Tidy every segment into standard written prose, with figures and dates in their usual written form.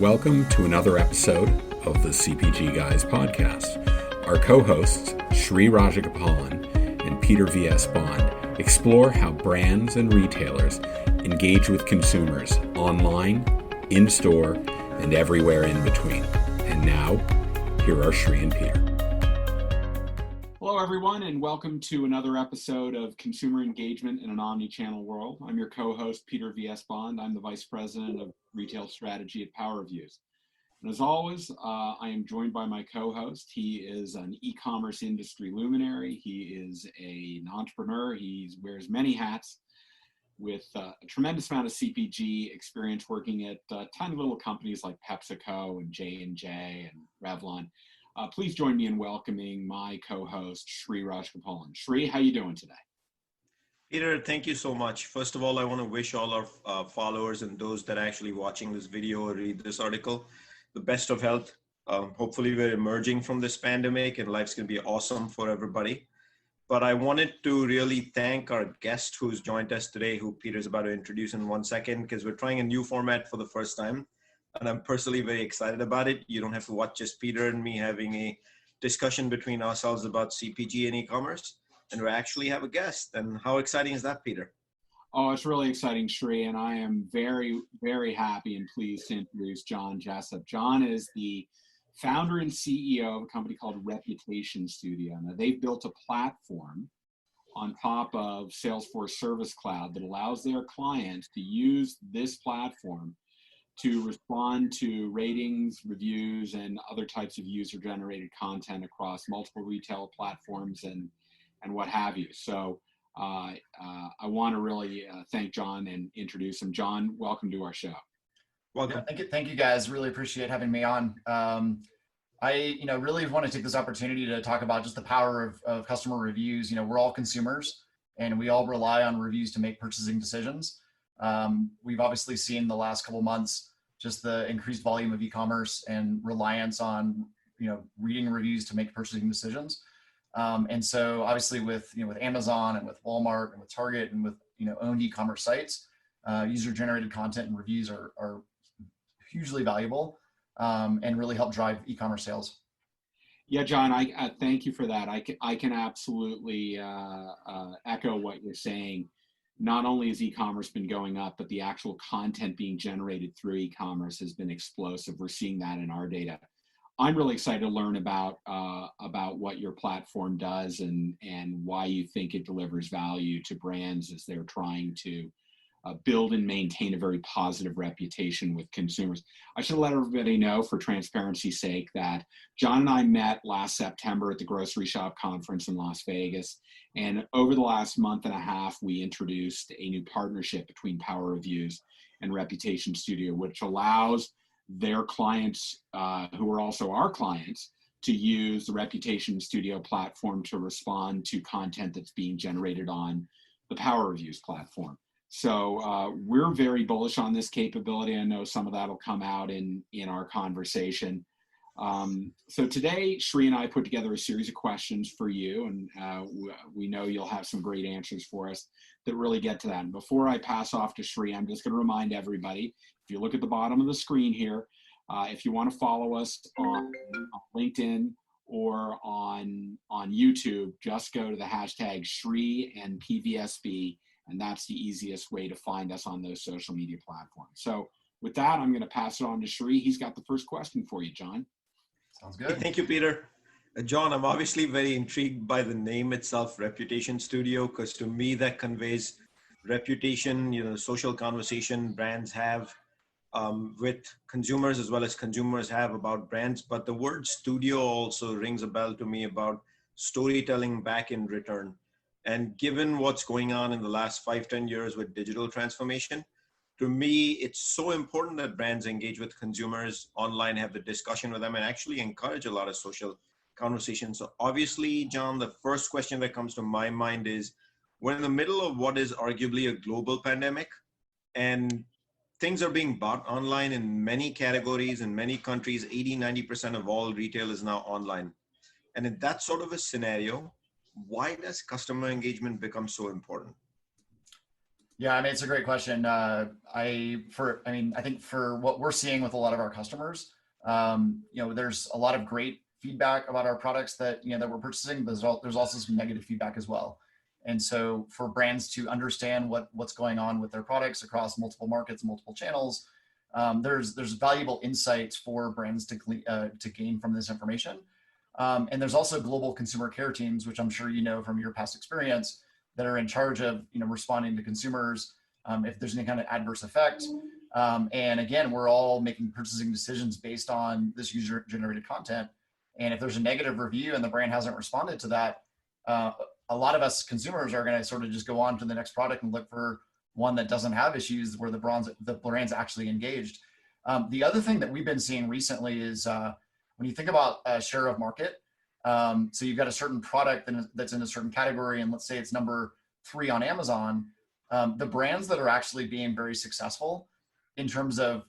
Welcome to another episode of the CPGGUYS podcast. Our co-hosts, Sri Rajagopalan and Peter V.S. Bond, explore how brands and retailers engage with consumers online, in-store, and everywhere in between. And now, here are Sri and Peter. Hello, everyone, and welcome to another episode of Consumer Engagement in an Omnichannel World. I'm your co-host, Peter V.S. Bond. I'm the Vice President of Retail Strategy at PowerViews. And as always, I am joined by my co-host. He is an e-commerce industry luminary. He is an entrepreneur. He wears many hats with a tremendous amount of CPG experience working at tiny little companies like PepsiCo and J&J and Revlon. Please join me in welcoming my co-host, Sri Rajagopalan. Sri, how you doing today? Peter, thank you so much. First of all, I want to wish all our followers and those that are actually watching this video or read this article the best of health. Hopefully we're emerging from this pandemic and life's going to be awesome for everybody. But I wanted to really thank our guest who's joined us today, who Peter's about to introduce in 1 second, because we're trying a new format for the first time. And I'm personally very excited about it. You don't have to watch just Peter and me having a discussion between ourselves about CPG and e-commerce. And we actually have a guest. And how exciting is that, Peter? Oh, it's really exciting, Sri. And I am very, very happy and pleased to introduce John Jessup. John is the founder and CEO of a company called Reputation Studio. Now, they've built a platform on top of Salesforce Service Cloud that allows their clients to use this platform to respond to ratings, reviews, and other types of user-generated content across multiple retail platforms and what have you. So I want to really thank John and introduce him. John, welcome to our show. Welcome. Yeah, thank you guys. Really appreciate having me on. I really want to take this opportunity to talk about just the power of customer reviews. We're all consumers and we all rely on reviews to make purchasing decisions. We've obviously seen the last couple months just the increased volume of e-commerce and reliance on reading reviews to make purchasing decisions. And so obviously with Amazon and with Walmart and with Target and with owned e-commerce sites, user-generated content and reviews are hugely valuable and really help drive e-commerce sales. Yeah, John, I thank you for that. I can absolutely echo what you're saying. Not only has e-commerce been going up, but the actual content being generated through e-commerce has been explosive. We're seeing that in our data. I'm really excited to learn about what your platform does and why you think it delivers value to brands as they're trying to build and maintain a very positive reputation with consumers. I should let everybody know, for transparency's sake, that John and I met last September at the Grocery Shop Conference in Las Vegas. And over the last month and a half, we introduced a new partnership between PowerViews and Reputation Studio, which allows their clients, who are also our clients, to use the Reputation Studio platform to respond to content that's being generated on the PowerViews platform. So we're very bullish on this capability. I know some of that will come out in our conversation. So today, Sri and I put together a series of questions for you, and we know you'll have some great answers for us that really get to that. And before I pass off to Sri, I'm just going to remind everybody, if you look at the bottom of the screen here, if you want to follow us on LinkedIn or on YouTube, just go to the hashtag Sri and PVSB. And that's the easiest way to find us on those social media platforms. So with that, I'm going to pass it on to Sri. He's got the first question for you, John. Sounds good. Thank you, Peter. John, I'm obviously very intrigued by the name itself, Reputation Studio, because to me that conveys reputation, social conversation brands have with consumers as well as consumers have about brands. But the word studio also rings a bell to me about storytelling back in return. And given what's going on in the last 5-10 years with digital transformation, to me, it's so important that brands engage with consumers online, have the discussion with them, and actually encourage a lot of social conversations. So obviously, John, the first question that comes to my mind is, we're in the middle of what is arguably a global pandemic, and things are being bought online in many categories in many countries. 80-90% of all retail is now online. And in that sort of a scenario, why does customer engagement become so important? Yeah, I mean, it's a great question. I think for what we're seeing with a lot of our customers, there's a lot of great feedback about our products that, that we're purchasing. There's also some negative feedback as well. And so for brands to understand what's going on with their products across multiple markets, multiple channels, there's valuable insights for brands to gain from this information. And there's also global consumer care teams, which I'm sure you know from your past experience, that are in charge of responding to consumers if there's any kind of adverse effect. And again, we're all making purchasing decisions based on this user-generated content. And if there's a negative review and the brand hasn't responded to that, a lot of us consumers are going to sort of just go on to the next product and look for one that doesn't have issues where the brand's actually engaged. The other thing that we've been seeing recently is when you think about share of market, so you've got a certain product that's in a certain category, and let's say it's number 3 on Amazon. The brands that are actually being very successful in terms of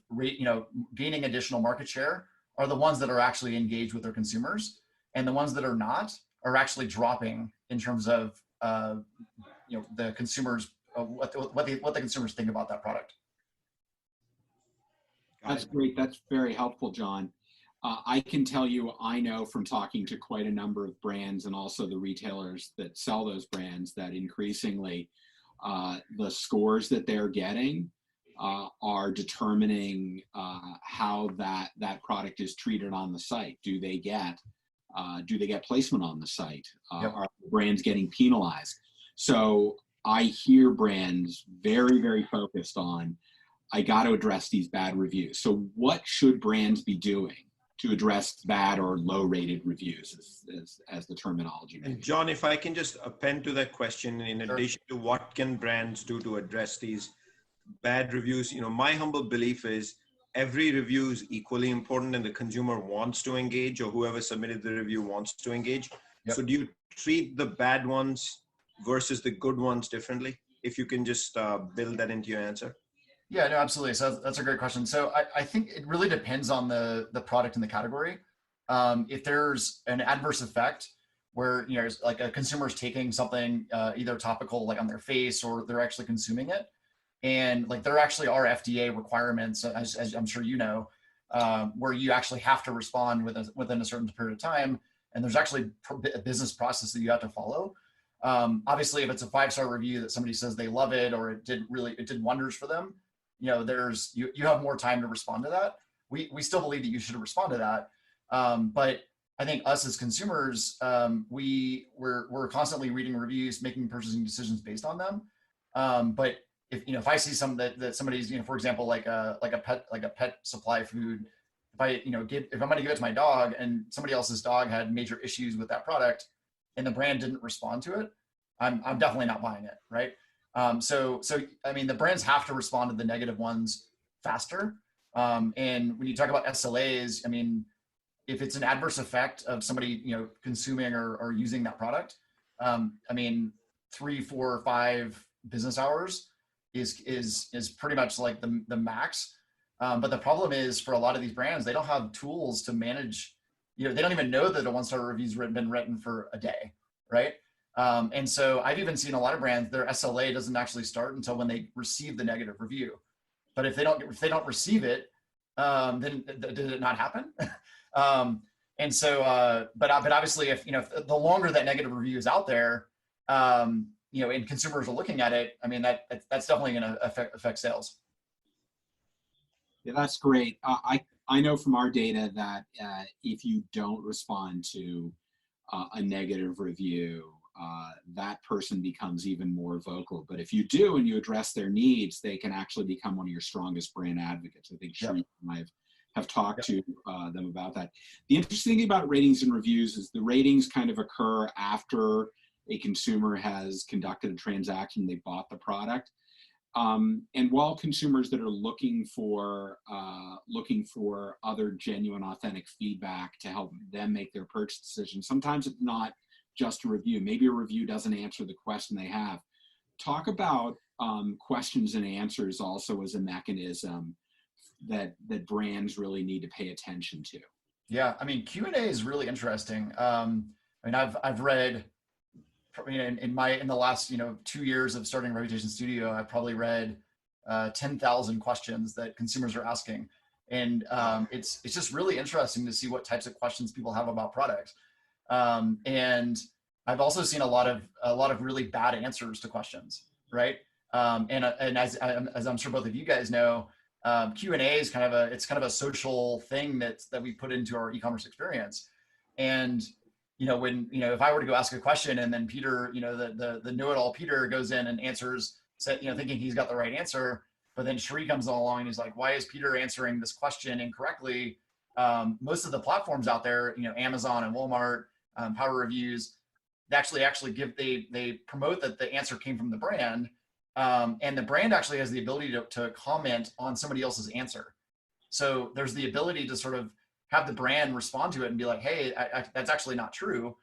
gaining additional market share are the ones that are actually engaged with their consumers, and the ones that are not are actually dropping in terms of the consumers what the consumers think about that product. That's great. That's very helpful, John. I can tell you, I know from talking to quite a number of brands and also the retailers that sell those brands that increasingly the scores that they're getting are determining how that product is treated on the site. Do they get placement on the site? Yep. Are brands getting penalized? So I hear brands very, very focused on, I got to address these bad reviews. So what should brands be doing to address bad or low rated reviews as the terminology? And John, if I can just append to that question, in addition to what can brands do to address these bad reviews, my humble belief is every review is equally important and the consumer wants to engage, or whoever submitted the review wants to engage. Yep. So do you treat the bad ones versus the good ones differently? If you can just build that into your answer. Yeah, no, absolutely. So that's a great question. So I think it really depends on the product and the category. If there's an adverse effect where, like a consumer's taking something either topical, like on their face, or they're actually consuming it. And like there actually are FDA requirements, as I'm sure you know, where you actually have to respond within a certain period of time. And there's actually a business process that you have to follow. Obviously, if it's a 5-star review that somebody says they love it or it did wonders for them, you have more time to respond to that. We still believe that you should respond to that. But I think us as consumers, we're constantly reading reviews, making purchasing decisions based on them. But if I see that somebody's, for example, like a pet supply food, if I'm going to give it to my dog and somebody else's dog had major issues with that product and the brand didn't respond to it, I'm definitely not buying it, right? So I mean, the brands have to respond to the negative ones faster. And when you talk about SLAs, I mean, if it's an adverse effect of somebody, consuming or using that product, I mean, 3, 4, 5 business hours is pretty much like the max. But the problem is for a lot of these brands, they don't have tools to manage, they don't even know that a 1-star review's been written for a day, right? And so I've even seen a lot of brands, their SLA doesn't actually start until when they receive the negative review. But if they don't receive it, then did it not happen? And so, but obviously, if the longer that negative review is out there, and consumers are looking at it, I mean that's definitely going to affect sales. Yeah, that's great. I know from our data that if you don't respond to a negative review, that person becomes even more vocal. But if you do and you address their needs, they can actually become one of your strongest brand advocates. I think Sri and I have talked to them about that. The interesting thing about ratings and reviews is the ratings kind of occur after a consumer has conducted a transaction, they bought the product. And while consumers that are looking for other genuine, authentic feedback to help them make their purchase decision, sometimes it's not just a review. Maybe a review doesn't answer the question they have. Talk about questions and answers also as a mechanism that brands really need to pay attention to. Yeah, I mean, Q&A is really interesting. I mean, I've read in the last 2 years of starting Reputation Studio, I've probably read 10,000 questions that consumers are asking, and it's just really interesting to see what types of questions people have about products. And I've also seen a lot of really bad answers to questions, right? And as I'm sure both of you guys know, Q&A is kind of a social thing that we put into our e-commerce experience. And if I were to go ask a question and then Peter, the know-it-all Peter goes in and answers, thinking he's got the right answer, but then Sri comes along and he's like, why is Peter answering this question incorrectly? Most of the platforms out there, Amazon and Walmart, Power Reviews, they they promote that the answer came from the brand, and the brand actually has the ability to comment on somebody else's answer. So there's the ability to sort of have the brand respond to it and be like, hey, that's actually not true.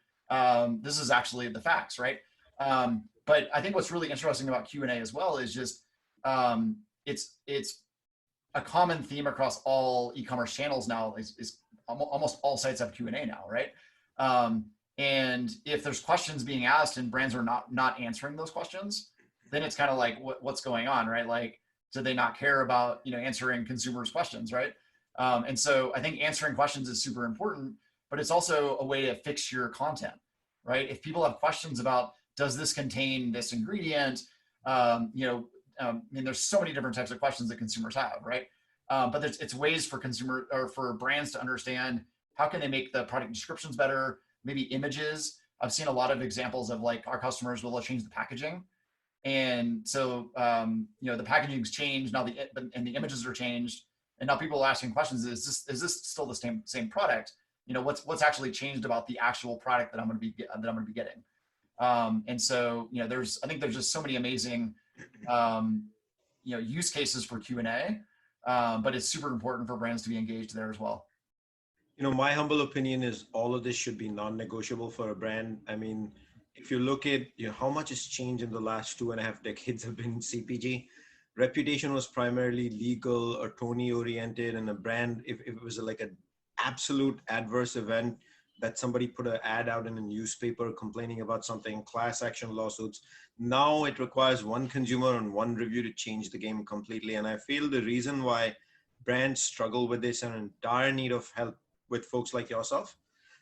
This is actually the facts, right? But I think what's really interesting about Q&A as well is just it's a common theme across all e-commerce channels now. Is almost all sites have Q&A now, right? And if there's questions being asked and brands are not answering those questions, then it's kind of like what's going on, right? Like, do they not care about answering consumers' questions, right? And so I think answering questions is super important, but it's also a way to fix your content, right? If people have questions about, does this contain this ingredient? There's so many different types of questions that consumers have, right? But it's ways for for brands to understand how can they make the product descriptions better, maybe images. I've seen a lot of examples of like our customers will change the packaging. And so, the packaging's changed now, and the images are changed. And now people are asking questions: Is this still the same product? What's actually changed about the actual product that I'm going to be getting? And so, I think there's just so many amazing, use cases for Q&A, but it's super important for brands to be engaged there as well. My humble opinion is all of this should be non-negotiable for a brand. I mean, if you look at how much has changed in the last 2.5 decades have been CPG. Reputation was primarily legal or attorney oriented, and a brand, if it was like an absolute adverse event that somebody put an ad out in a newspaper complaining about something, class action lawsuits. Now it requires one consumer and one review to change the game completely. And I feel the reason why brands struggle with this and are in dire need of help with folks like yourself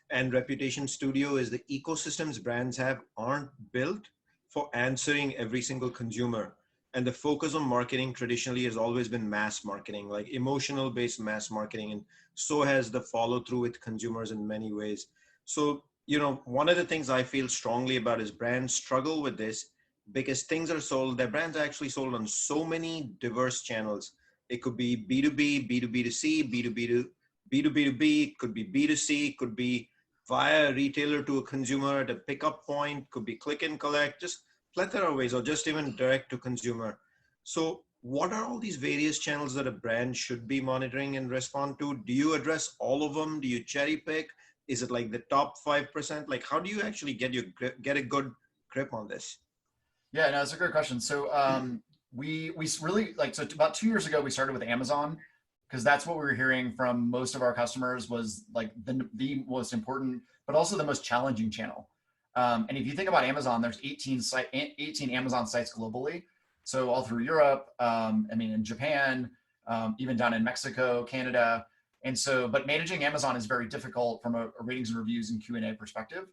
and Reputation Studio is the ecosystems brands have aren't built for answering every single consumer. And the focus on marketing traditionally has always been mass marketing, like emotional based mass marketing. And so has the follow through with consumers in many ways. So, one of the things I feel strongly about is brands struggle with this because things are sold, their brands are actually sold on so many diverse channels. It could be B2B, B2B2C, B2B2B, it could be B2C, it could be via a retailer to a consumer at a pickup point, could be click and collect, just plethora of ways, or just even direct to consumer. So what are all these various channels that a brand should be monitoring and respond to? Do you address all of them? Do you cherry pick? Is it like the top 5%? Like, how do you actually get a good grip on this? Yeah, no, it's a great question. So we really so about 2 years ago, we started with Amazon because that's what we were hearing from most of our customers was like the most important, but also the most challenging channel. And if you think about Amazon, there's 18 Amazon sites globally. So all through Europe, in Japan, even down in Mexico, Canada. And so, but managing Amazon is very difficult from a ratings and reviews and Q&A perspective.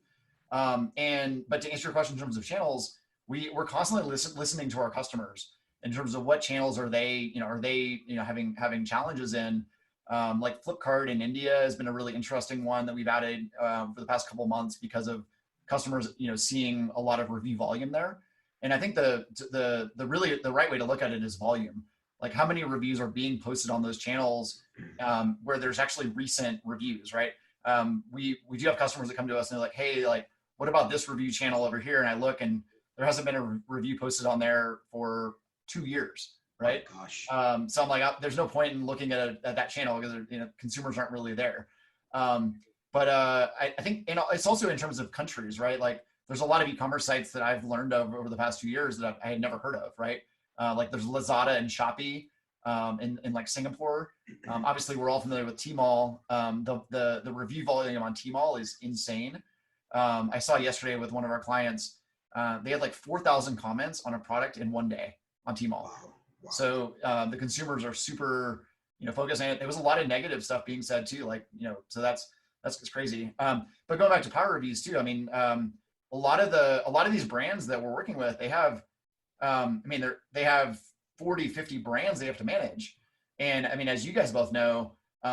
But to answer your question in terms of channels, we're constantly listening to our customers in terms of what channels are they having challenges in. Like Flipkart in India has been a really interesting one that we've added for the past couple of months because of customers, seeing a lot of review volume there. And I think the right way to look at it is volume. Like how many reviews are being posted on those channels where there's actually recent reviews, right? We do have customers that come to us and they're like, hey, like, what about this review channel over here? And I look and there hasn't been a review posted on there for 2 years, right? Oh, gosh. So I'm like, there's no point in looking at that channel because consumers aren't really there. But I think it's also in terms of countries, right? Like there's a lot of e-commerce sites that I've learned of over the past few years that I had never heard of, right? Like there's Lazada and Shopee in like Singapore. Obviously, we're all familiar with Tmall. The review volume on Tmall is insane. I saw yesterday with one of our clients, they had like 4,000 comments on a product in one day on Tmall. Wow. Wow. So the consumers are super, focused on it. There was a lot of negative stuff being said too, like, so that's crazy. But going back to power reviews too, I mean, a lot of these brands that we're working with, they have, they have 40, 50 brands they have to manage. And I mean, as you guys both know,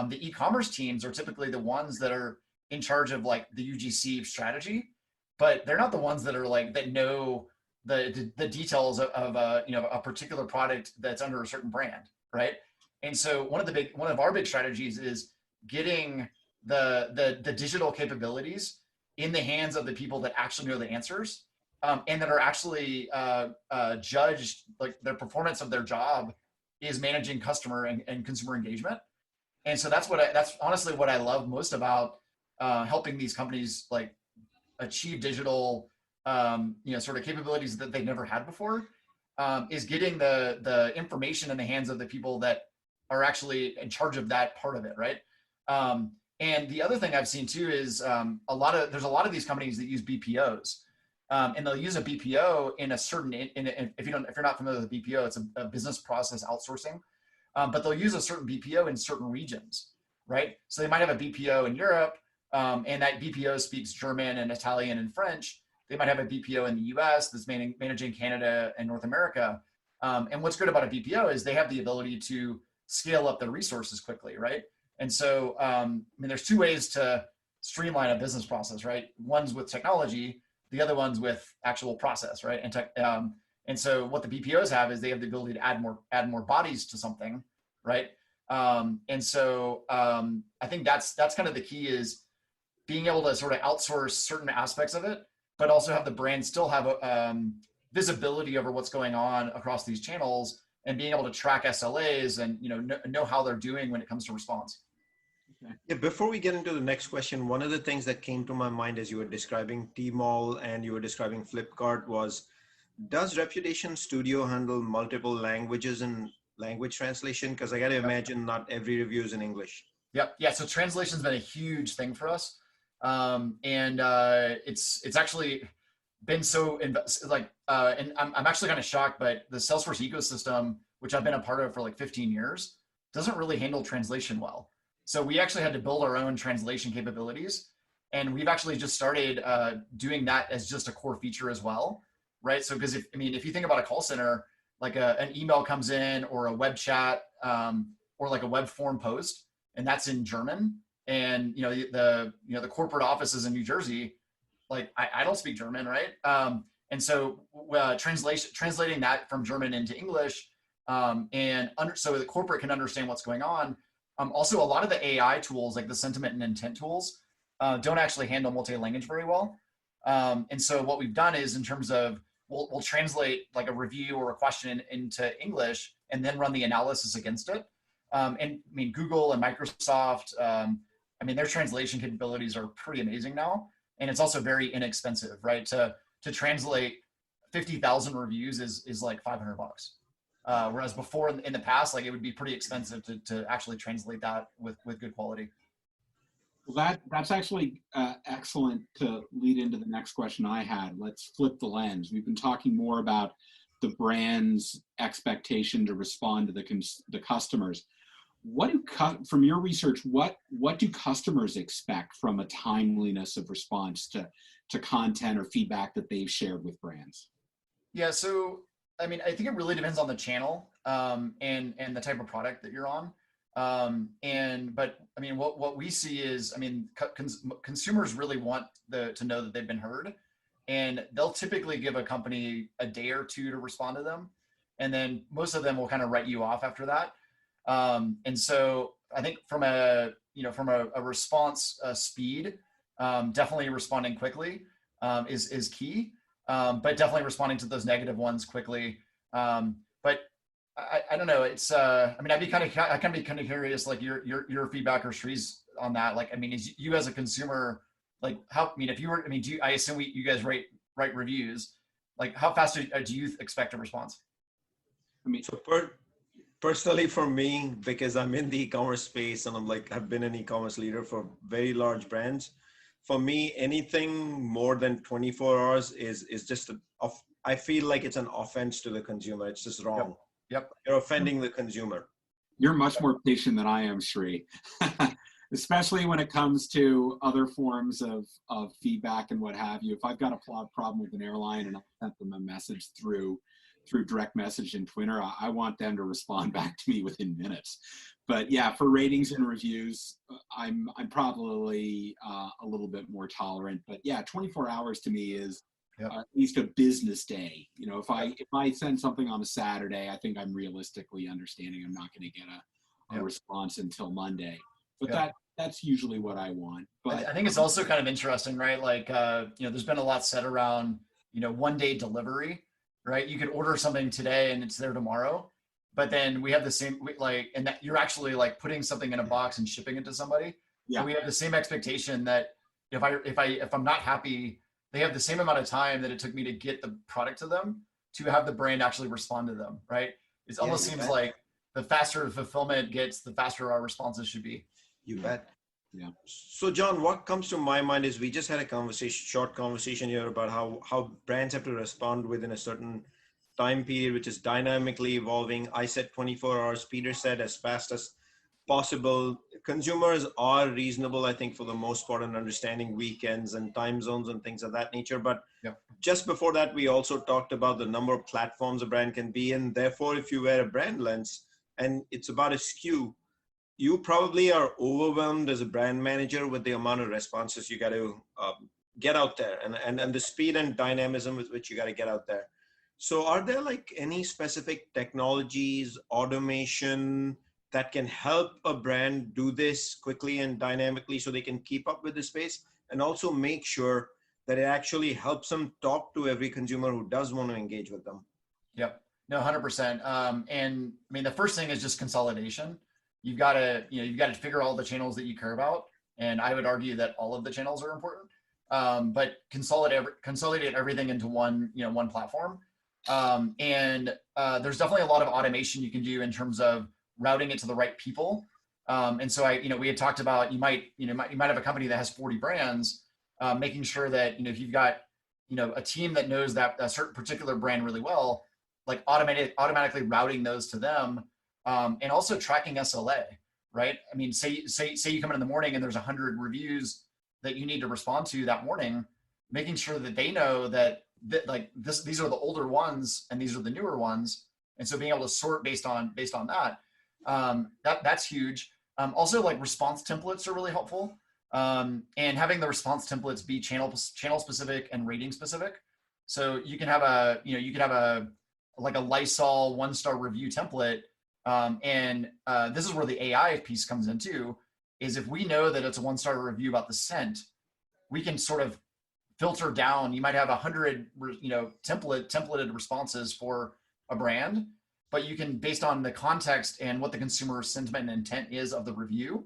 the e-commerce teams are typically the ones that are in charge of like the UGC strategy, but they're not the ones that are like, that know the details of a particular product that's under a certain brand, right? And so one of our big strategies is getting the digital capabilities in the hands of the people that actually know the answers, and that are actually judged, like their performance of their job is managing customer and consumer engagement. And so that's honestly what I love most about helping these companies like achieve digital sort of capabilities that they've never had before, is getting the information in the hands of the people that are actually in charge of that part of it, right? And the other thing I've seen too is there's a lot of these companies that use BPOs, and they'll use a BPO in a certain, if you're not familiar with BPO, it's a business process outsourcing, but they'll use a certain BPO in certain regions, right? So they might have a BPO in Europe, and that BPO speaks German and Italian and French. They might have a BPO in the US that's managing Canada and North America. And what's good about a BPO is they have the ability to scale up their resources quickly, right? And so, there's two ways to streamline a business process, right? One's with technology, the other one's with actual process, right? And so what the BPOs have is they have the ability to add more bodies to something, right? And so I think that's kind of the key, is being able to sort of outsource certain aspects of it, but also have the brand still have visibility over what's going on across these channels, and being able to track SLAs and know how they're doing when it comes to response. Okay. Yeah, before we get into the next question, one of the things that came to my mind as you were describing Tmall and you were describing Flipkart was, does Reputation Studio handle multiple languages and language translation? Because I got to imagine not every review is in English. Yep. Yeah. So translation's been a huge thing for us. And it's actually been so and I'm actually kind of shocked, but the Salesforce ecosystem, which I've been a part of for like 15 years, doesn't really handle translation well. So we actually had to build our own translation capabilities, and we've actually just started doing that as just a core feature as well, right? So because if you think about a call center, like an email comes in, or a web chat, or like a web form post, and that's in German, and the corporate offices in New Jersey, like I don't speak German, right? And so translating that from German into English, so the corporate can understand what's going on. Also, a lot of the AI tools, like the sentiment and intent tools, don't actually handle multi-language very well. And so what we've done is, in terms of, we'll translate like a review or a question into English, and then run the analysis against it. And Google and Microsoft, their translation capabilities are pretty amazing now. And it's also very inexpensive, right? To translate 50,000 reviews is like $500. Whereas before in the past, like it would be pretty expensive to actually translate that with good quality. Well, that's actually excellent to lead into the next question I had. Let's flip the lens. We've been talking more about the brand's expectation to respond to the customers. From your research, what do customers expect from a timeliness of response to content or feedback that they've shared with brands? Yeah, so I think it really depends on the channel, and the type of product that you're on. But what we see is, consumers really want to know that they've been heard, and they'll typically give a company a day or two to respond to them, and then most of them will kind of write you off after that. And so I think from a response speed, definitely responding quickly is key, but definitely responding to those negative ones quickly. But I don't know. It's I can be kind of curious, like your feedback or Shree's on that. Like, is you as a consumer, like how, if you were, I assume you guys write reviews, like how fast do you expect a response? Personally for me, because I'm in the e-commerce space and I've been an e-commerce leader for very large brands, for me, anything more than 24 hours is just I feel like it's an offense to the consumer. It's just wrong. Yep. You're offending the consumer. You're much more patient than I am, Sri. Especially when it comes to other forms of feedback and what have you. If I've got a problem with an airline and I sent them a message through direct message in Twitter, I want them to respond back to me within minutes. But yeah, for ratings and reviews, I'm probably a little bit more tolerant. But yeah, 24 hours to me is at least a business day. You know, if I send something on a Saturday, I think I'm realistically understanding I'm not going to get a response until Monday. But that's usually what I want. But I think it's also kind of interesting, right? Like, there's been a lot said around, one day delivery, right? You could order something today and it's there tomorrow, but then we have the same, and that you're actually like putting something in a box and shipping it to somebody. Yeah. And we have the same expectation that if I'm not happy, they have the same amount of time that it took me to get the product to them to have the brand actually respond to them, right? It almost seems like the faster fulfillment gets, the faster our responses should be. You bet. Yeah. So John, what comes to my mind is we just had a short conversation here about how brands have to respond within a certain time period, which is dynamically evolving. I said 24 hours. Peter said as fast as possible. Consumers are reasonable, I think, for the most part, in understanding weekends and time zones and things of that nature. But just before that, we also talked about the number of platforms a brand can be in. Therefore, if you wear a brand lens and it's about a SKU, you probably are overwhelmed as a brand manager with the amount of responses you got to get out there and the speed and dynamism with which you got to get out there. So are there like any specific technologies, automation that can help a brand do this quickly and dynamically so they can keep up with the space and also make sure that it actually helps them talk to every consumer who does want to engage with them? Yep. No, 100%. And I mean, the first thing is just consolidation. You've got to figure all the channels that you care about. And I would argue that all of the channels are important, but consolidate everything into one platform. And there's definitely a lot of automation you can do in terms of routing it to the right people. And so we had talked about, you might have a company that has 40 brands, making sure that, if you've got, a team that knows that a certain particular brand really well, like automatically routing those to them. And also tracking SLA, right? I mean, say you come in the morning and there's 100 reviews that you need to respond to that morning, making sure that they know that these are the older ones and these are the newer ones. And so being able to sort based on that, that's huge. Also, like response templates are really helpful. And having the response templates be channel specific and rating specific. So you can have a Lysol 1-star review template. And this is where the AI piece comes in too, is if we know that it's a 1-star review about the scent, we can sort of filter down. You might have 100, templated responses for a brand, but you can, based on the context and what the consumer sentiment and intent is of the review,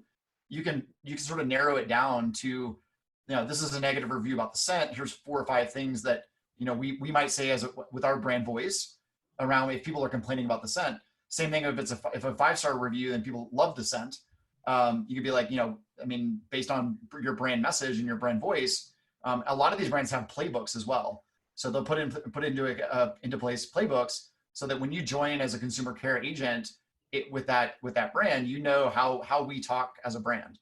you can sort of narrow it down to, this is a negative review about the scent. Here's 4 or 5 things that, we might say with our brand voice around if people are complaining about the scent. Same thing if a 5-star review and people love the scent, you could be like, based on your brand message and your brand voice, a lot of these brands have playbooks as well. So they'll put into place playbooks so that when you join as a consumer care agent with that brand, how we talk as a brand.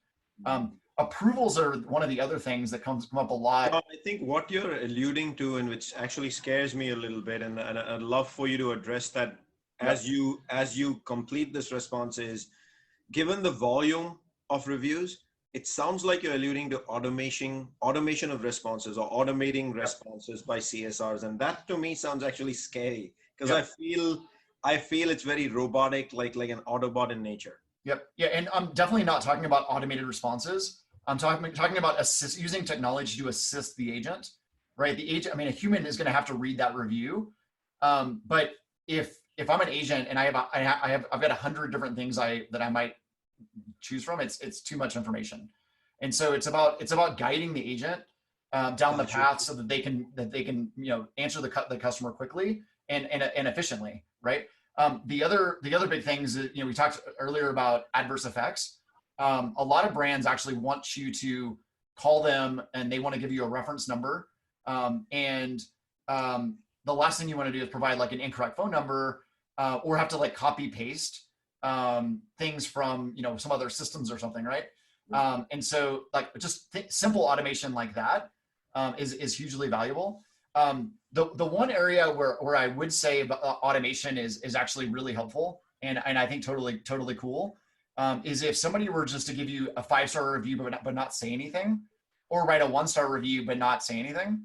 Approvals are one of the other things that come up a lot. I think what you're alluding to, and which actually scares me a little bit, and I'd love for you to address that as you complete this response, is given the volume of reviews, it sounds like you're alluding to automation of responses or automating responses by CSRs. And that to me sounds actually scary because I feel it's very robotic, like an Autobot in nature. Yep. Yeah. And I'm definitely not talking about automated responses. I'm talking about using technology to assist the agent, right? The agent, a human is going to have to read that review. But if I'm an agent and I've got 100 different things that I might choose from, it's too much information. And so it's about guiding the agent down the path so that they can answer the customer quickly and efficiently, right? The other big things that, we talked earlier about adverse effects. A lot of brands actually want you to call them and they want to give you a reference number. And the last thing you want to do is provide like an incorrect phone number or have to like copy paste things from, you know, some other systems or something, right? And so like just simple automation like that is hugely valuable. The one area where I would say automation is actually really helpful and I think totally cool is if somebody were just to give you a 5-star review but not say anything, or write a 1-star review but not say anything.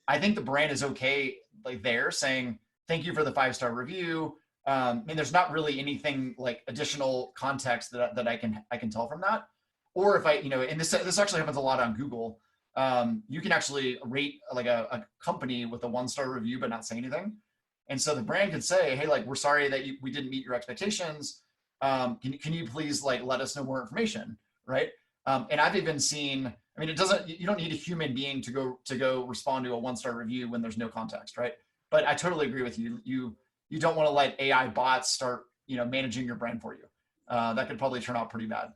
I think the brand is okay like they're saying thank you for the 5-star review. I mean, there's not really anything like additional context that I can tell from that. Or if I, you know, and this actually happens a lot on Google. You can actually rate like a company with a 1-star review but not say anything. And so the brand could say, hey, like, we're sorry that we didn't meet your expectations. Can you please like let us know more information, right? And I've even seen, I mean, you don't need a human being to go respond to a 1-star review when there's no context, right? But I totally agree with you. You don't want to let AI bots start, you know, managing your brand for you. That could probably turn out pretty bad.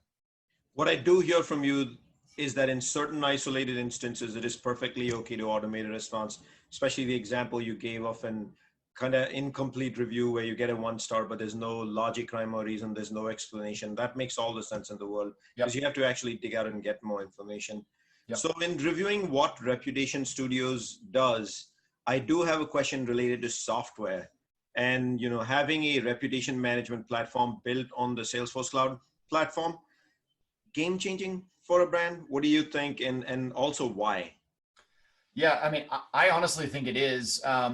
What I do hear from you is that in certain isolated instances, it is perfectly okay to automate a response, especially the example you gave of an kind of incomplete review where you get a 1-star, but there's no logic, rhyme, or reason, there's no explanation. That makes all the sense in the world because you have to actually dig out and get more information. Yep. So in reviewing what Reputation Studios does, I do have a question related to software. And, you know, having a reputation management platform built on the Salesforce Cloud platform, game changing for a brand? What do you think? And also why? Yeah, I mean, I honestly think it is. A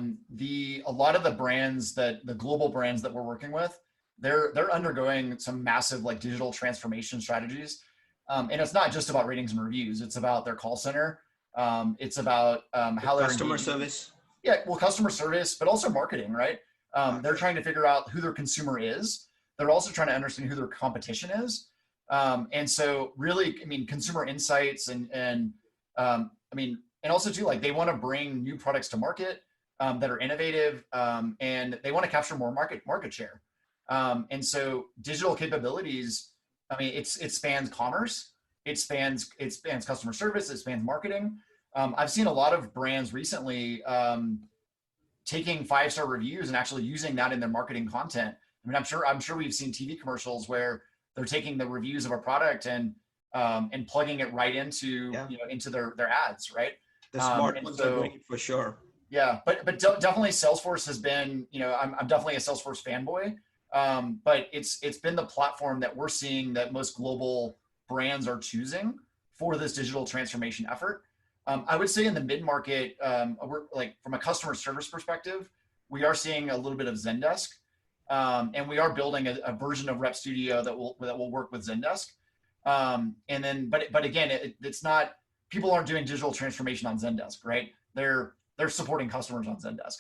lot of the brands the global brands that we're working with, they're undergoing some massive like digital transformation strategies. And it's not just about ratings and reviews. It's about their call center. It's about how they're customer service. Yeah, well, customer service, but also marketing, right? They're trying to figure out who their consumer is. They're also trying to understand who their competition is. And so really, I mean, consumer insights and also too, like they want to bring new products to market that are innovative and they want to capture more market share. And so digital capabilities, I mean, it spans commerce, it spans customer service, it spans marketing. I've seen a lot of brands recently taking 5-star reviews and actually using that in their marketing content. I mean, I'm sure we've seen TV commercials where they're taking the reviews of a product and plugging it right into into their ads, right? The smart ones are doing it for sure. Yeah, but definitely Salesforce has been, you know, I'm definitely a Salesforce fanboy. But it's been the platform that we're seeing that most global brands are choosing for this digital transformation effort. I would say in the mid-market, we're like from a customer service perspective, we are seeing a little bit of Zendesk, and we are building a version of Rep Studio that will work with Zendesk. And then, but again, it's not, people aren't doing digital transformation on Zendesk, right? They're supporting customers on Zendesk.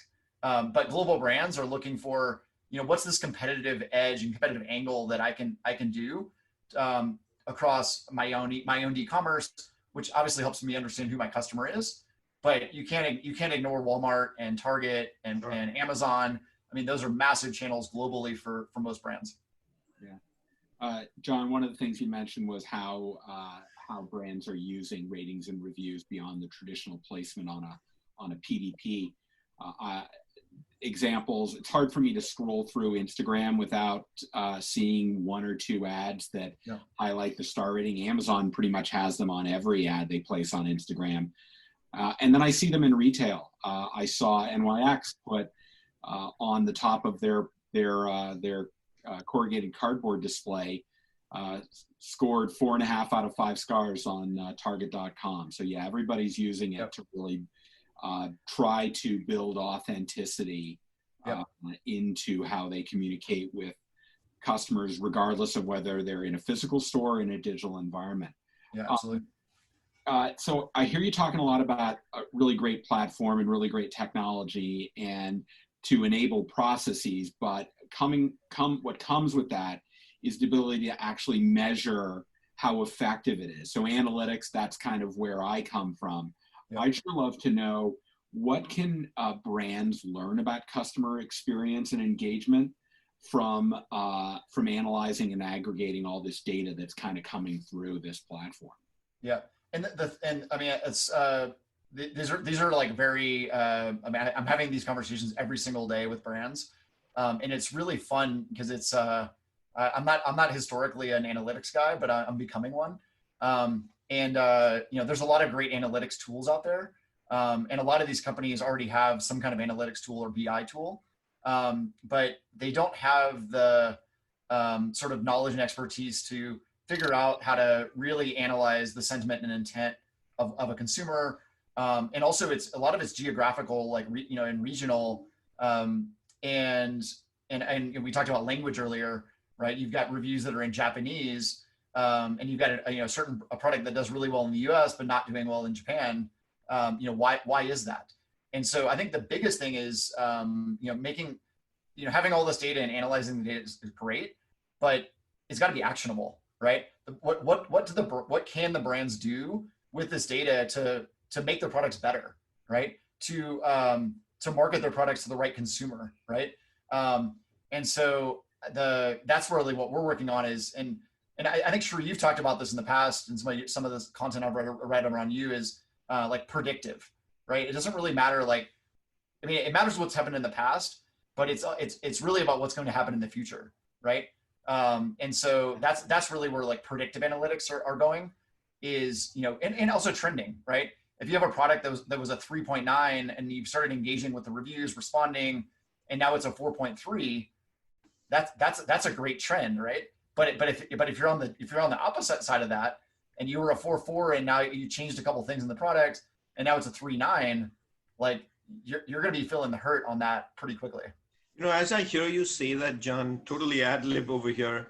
But global brands are looking for, you know, what's this competitive edge and competitive angle that I can do across my own e-commerce, which obviously helps me understand who my customer is. But you can't ignore Walmart and Target and Amazon. I mean, those are massive channels globally for most brands. Yeah, John, one of the things you mentioned was how brands are using ratings and reviews beyond the traditional placement on a PDP. Examples, it's hard for me to scroll through Instagram without seeing 1 or 2 ads that highlight the star rating. Amazon pretty much has them on every ad they place on Instagram. And then I see them in retail. I saw NYX put on the top of their corrugated cardboard display, scored 4.5 out of 5 stars on Target.com. So yeah, everybody's using it to really try to build authenticity into how they communicate with customers, regardless of whether they're in a physical store or in a digital environment. Yeah, absolutely. So I hear you talking a lot about a really great platform and really great technology and to enable processes, but what comes with that is the ability to actually measure how effective it is. So analytics, that's kind of where I come from. Yep. I'd sure love to know, what can brands learn about customer experience and engagement from analyzing and aggregating all this data that's kind of coming through this platform? Yeah, and I mean it's these are like very I mean I'm having these conversations every single day with brands, and it's really fun because it's I'm not historically an analytics guy, but I'm becoming one. And you know, there's a lot of great analytics tools out there, and a lot of these companies already have some kind of analytics tool or BI tool, but they don't have the sort of knowledge and expertise to figure out how to really analyze the sentiment and intent of a consumer. And also it's a lot of it's geographical, like, you know, and regional. And we talked about language earlier, right? You've got reviews that are in Japanese, and you've got a product that does really well in the US, but not doing well in Japan. You know, why is that? And so I think the biggest thing is, you know, having all this data and analyzing the data is great, but it's got to be actionable, right? What can the brands do with this data to make their products better, right? To market their products to the right consumer, right? And so that's really what we're working on is, and I think Sri, you've talked about this in the past, and some of this content I've read around you is like predictive, right? It doesn't really matter. Like, I mean, it matters what's happened in the past, but it's really about what's going to happen in the future, right? And so that's really where like predictive analytics are going, is, you know, and also trending, right? If you have a product that was a 3.9 and you've started engaging with the reviews, responding, and now it's a 4.3, that's a great trend, right? But if you're on the opposite side of that, and you were a 4.4 and now you changed a couple things in the product and now it's a 3.9, like you're going to be feeling the hurt on that pretty quickly. You know, as I hear you say that, John, totally ad lib over here.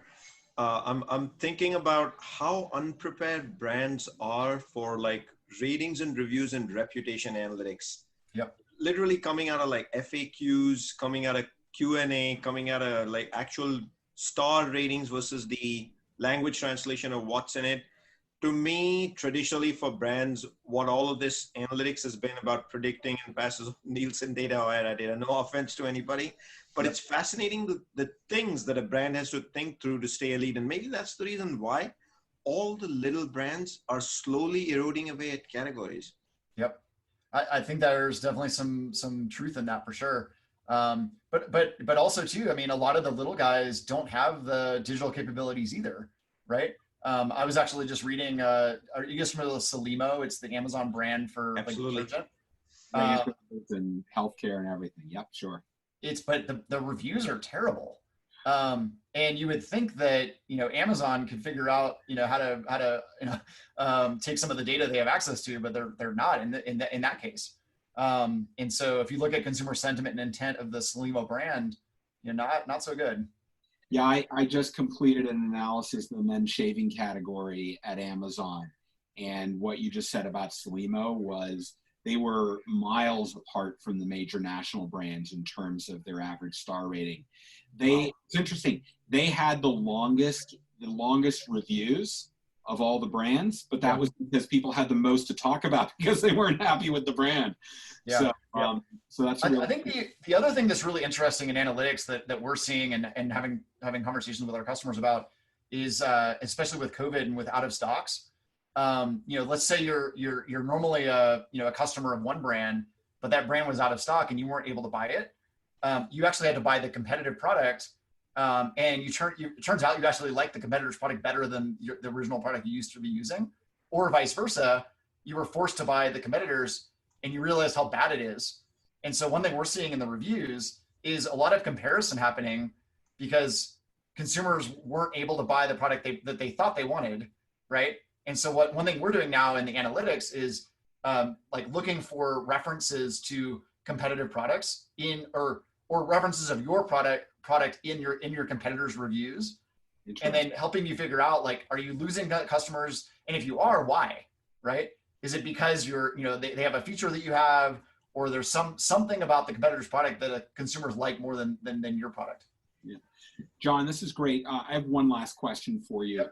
I'm thinking about how unprepared brands are for like ratings and reviews and reputation analytics. Yep. Literally coming out of like FAQs, coming out of Q&A, coming out of like actual star ratings versus the language translation of what's in it. To me, traditionally for brands, what all of this analytics has been about predicting and passes Nielsen data or IRA data. No offense to anybody, but It's fascinating the things that a brand has to think through to stay elite. And maybe that's the reason why all the little brands are slowly eroding away at categories. Yep. I think there's definitely some truth in that for sure. But also too, I mean, a lot of the little guys don't have the digital capabilities either, right? I was actually just reading, are you guys familiar with Salimo? It's the Amazon brand for like detergent. And healthcare and everything. Yep, sure. But the reviews are terrible. And you would think that, you know, Amazon could figure out, you know, how to take some of the data they have access to, but they're not in that case. And so if you look at consumer sentiment and intent of the Salimo brand, you know, not so good. Yeah, I just completed an analysis of the men's shaving category at Amazon. And what you just said about Salimo was they were miles apart from the major national brands in terms of their average star rating. It's interesting. They had the longest reviews of all the brands, but that was because people had the most to talk about because they weren't happy with the brand. Yeah. So that's I think the other thing that's really interesting in analytics that we're seeing and having conversations with our customers about is especially with COVID and with out of stocks. You know, let's say you're normally a customer of one brand, but that brand was out of stock and you weren't able to buy it. You actually had to buy the competitive product, and it turns out you actually like the competitor's product better than the original product you used to be using, or vice versa. You were forced to buy the competitors and you realize how bad it is. And so one thing we're seeing in the reviews is a lot of comparison happening because consumers weren't able to buy the product that they thought they wanted, right? And so one thing we're doing now in the analytics is like looking for references to competitive products or references of your product in your competitors' reviews, and then helping you figure out, like, are you losing customers? And if you are, why, right? Is it because they have a feature that you have, or there's something about the competitor's product that consumers like more than your product? Yeah. John, this is great. I have one last question for you.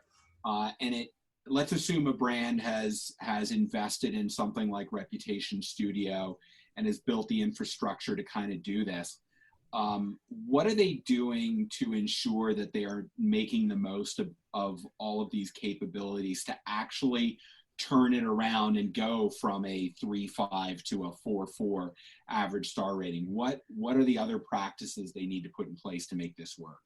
Yep. Let's assume a brand has invested in something like Reputation Studio and has built the infrastructure to kind of do this. What are they doing to ensure that they are making the most of all of these capabilities to actually turn it around and go from a 3.5 to a 4.4 average star rating? What are the other practices they need to put in place to make this work?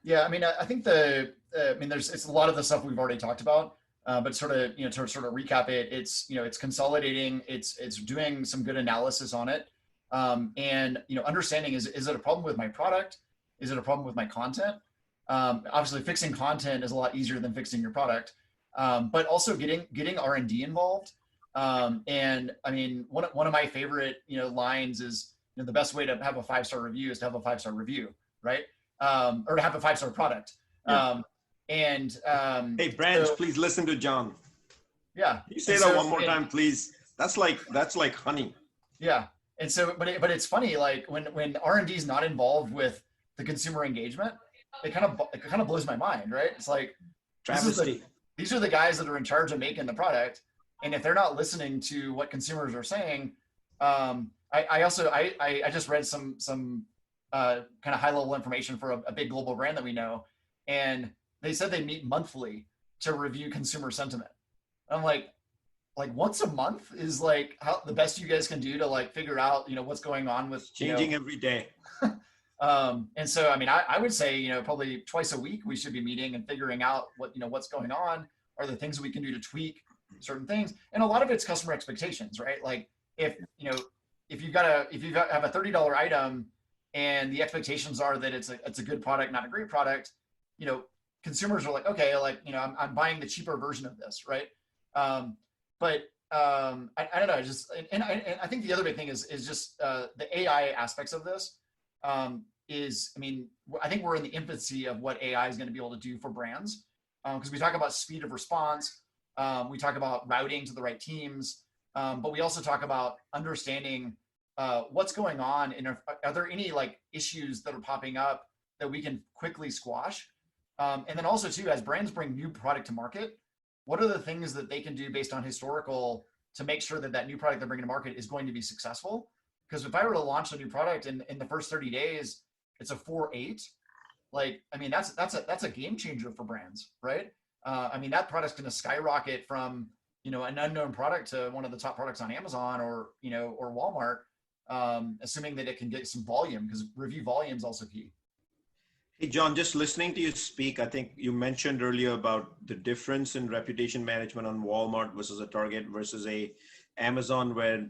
Yeah, I mean, I think it's a lot of the stuff we've already talked about, but sort of, to sort of recap it, it's consolidating, it's doing some good analysis on it, and understanding is it a problem with my product? Is it a problem with my content? Obviously, fixing content is a lot easier than fixing your product, but also getting R&D involved. And I mean, one of my favorite lines is the best way to have a 5-star review is to have a 5-star review, right? Or to have a 5-star product. Yeah. Hey, brands, please listen to John. Yeah. Can you say that one more time, please? That's like honey. Yeah. And so, but it's funny, like when R&D is not involved with the consumer engagement, it kind of blows my mind, right? It's like, travesty. These are the guys that are in charge of making the product, and if they're not listening to what consumers are saying, I just read some kind of high level information for a big global brand that we know, and they said they meet monthly to review consumer sentiment. I'm like once a month is like how the best you guys can do to like figure out what's going on with changing every day. And so I mean I would say probably twice a week we should be meeting and figuring out what's going on. Are there things we can do to tweak certain things? And a lot of it's customer expectations, right? Like if you have a $30 item and the expectations are that it's a good product, not a great product, consumers are like, okay, I'm buying the cheaper version of this, right? But I don't know, and I think the other big thing is just the AI aspects of this. I think we're in the infancy of what AI is going to be able to do for brands, because we talk about speed of response, we talk about routing to the right teams, but we also talk about understanding what's going on, and are there any like issues that are popping up that we can quickly squash, and then also too, as brands bring new product to market, what are the things that they can do based on historical to make sure that new product they're bringing to market is going to be successful? Because if I were to launch a new product in the first 30 days, it's a 4.8, that's a game changer for brands, right? That product's going to skyrocket from an unknown product to one of the top products on Amazon or Walmart, assuming that it can get some volume, because review volume is also key. Hey, John, just listening to you speak, I think you mentioned earlier about the difference in reputation management on Walmart versus a Target versus a Amazon, where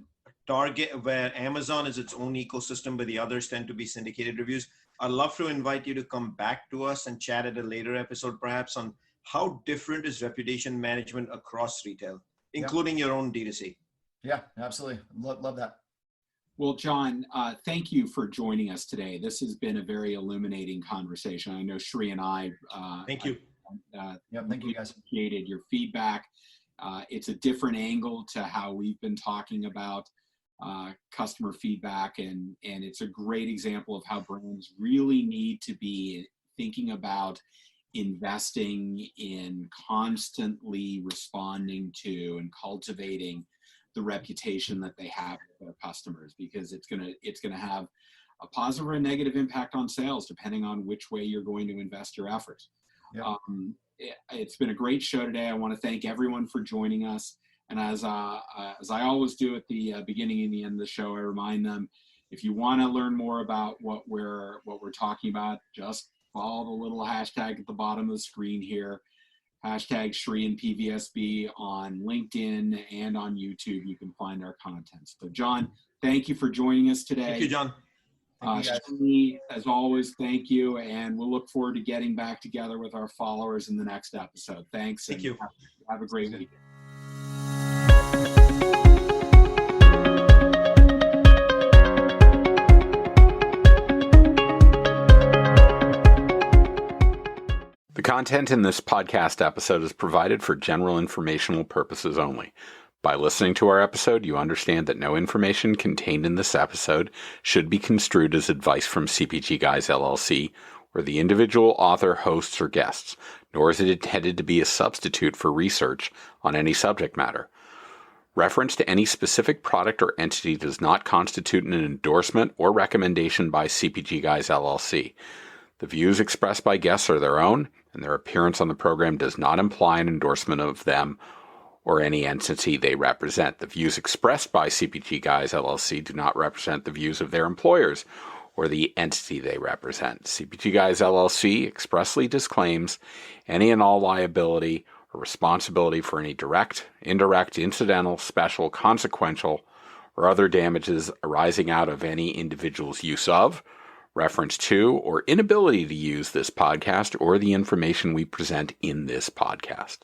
Amazon is its own ecosystem, but the others tend to be syndicated reviews. I'd love to invite you to come back to us and chat at a later episode, perhaps, on how different is reputation management across retail, including your own D2C. Yeah, absolutely. Love that. Well, John, thank you for joining us today. This has been a very illuminating conversation. I know Shri and I thank you. Thank you guys. Appreciated your feedback. It's a different angle to how we've been talking about customer feedback, and it's a great example of how brands really need to be thinking about investing in constantly responding to and cultivating the reputation that they have with their customers, because it's gonna have a positive or a negative impact on sales depending on which way you're going to invest your efforts. Yep. It's been a great show today. I want to thank everyone for joining us. And as I always do at the beginning and the end of the show, I remind them, if you want to learn more about what we're talking about, just follow the little hashtag at the bottom of the screen here. Hashtag Shri and PVSB on LinkedIn and on YouTube. You can find our content. So, John, thank you for joining us today. Thank you, John. Shri, as always, thank you. And we'll look forward to getting back together with our followers in the next episode. Thanks. Thank you. Have a great weekend. The content in this podcast episode is provided for general informational purposes only. By listening to our episode, you understand that no information contained in this episode should be construed as advice from CPGGUYS LLC or the individual author, hosts, or guests, nor is it intended to be a substitute for research on any subject matter. Reference to any specific product or entity does not constitute an endorsement or recommendation by CPGGUYS LLC. The views expressed by guests are their own, and their appearance on the program does not imply an endorsement of them or any entity they represent. The views expressed by CPGGUYS LLC do not represent the views of their employers or the entity they represent. CPGGUYS LLC expressly disclaims any and all liability or responsibility for any direct, indirect, incidental, special, consequential, or other damages arising out of any individual's use of, reference to, or inability to use this podcast or the information we present in this podcast.